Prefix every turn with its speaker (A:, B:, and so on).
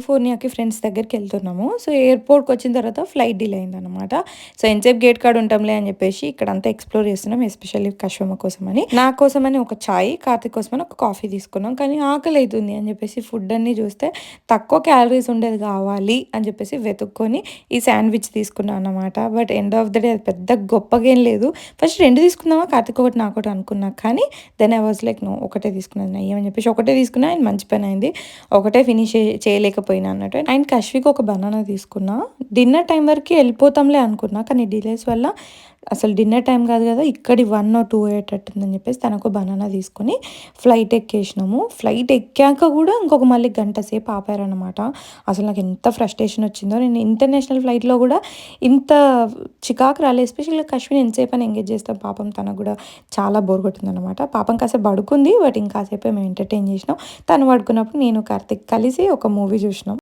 A: కాలిఫోర్నియాకి friends దగ్గరికి వెళ్తున్నాము. So, ఎయిర్‌పోర్ట్‌కి వచ్చిన తర్వాత ఫ్లైట్ డిలే అయిందనమాట. సో, ఎంతసేపు గేట్ కాడ ఉంటాంలే అని చెప్పేసి ఇక్కడంతా ఎక్స్‌ప్లోర్ చేస్తున్నాం. ఎస్పెషల్లీ కశ్వమ కోసమని. నా కోసమని ఒక చాయ్, కార్తీక్ కోసమని ఒక కాఫీ తీసుకున్నాం. కానీ ఆకలైతుంది అని చెప్పేసి ఫుడ్ అన్నీ చూస్తే తక్కువ క్యాలరీస్ ఉండేది కావాలి అని చెప్పేసి వెతుక్కొని ఈ శాండ్‌విచ్ తీసుకున్నా అన్నమాట. But end of the day అది పెద్ద గొప్పగా ఏం లేదు. ఫస్ట్ 2 తీసుకుందామా కార్తీక్ ఒకటి నాకొకటి అనుకున్నా. కానీ then I was like no, ఒకటే తీసుకున్నది నయ్యం అని చెప్పేసి ఒకటే తీసుకున్నా. అండ్ మంచి పని అయింది. ఒకటే ఫినిష్ చేయలేకపోయినా అన్నట్టు. అండ్ కశ్వికి ఒక బనానా తీసుకున్నా. డిన్నర్ టైం వరకి వెళ్ళిపోతాంలే అనుకున్నా. కానీ డిలేస్ వల్ల అసలు డిన్నర్ టైం కాదు కదా, ఇక్కడి 1 or 2 అయ్యేటట్టుందని చెప్పేసి తనకు బనానా తీసుకొని ఫ్లైట్ ఎక్కేసినాము. ఫ్లైట్ ఎక్కాక కూడా ఇంకొక మళ్ళీ గంట సేపు ఆపారనమాట. అసలు నాకు ఎంత ఫ్రస్ట్రేషన్ వచ్చిందో. నేను ఇంటర్నేషనల్ ఫ్లైట్‌లో కూడా ఇంత చికాకు రాలేదు. ఎస్పెషల్‌గా కశ్విని ఎంతసేపు అని ఎంగేజ్ చేస్తాం. పాపం తనకు కూడా చాలా బోర్ కొట్టిందనమాట. పాపం కాసేపు పడుకుంది. బట్ ఇంకాసేపే మేము ఎంటర్‌టైన్ చేసినాం. తను పడుకున్నప్పుడు నేను, కార్తీక్ కలిసి ఒక మూవీ చూసినాం.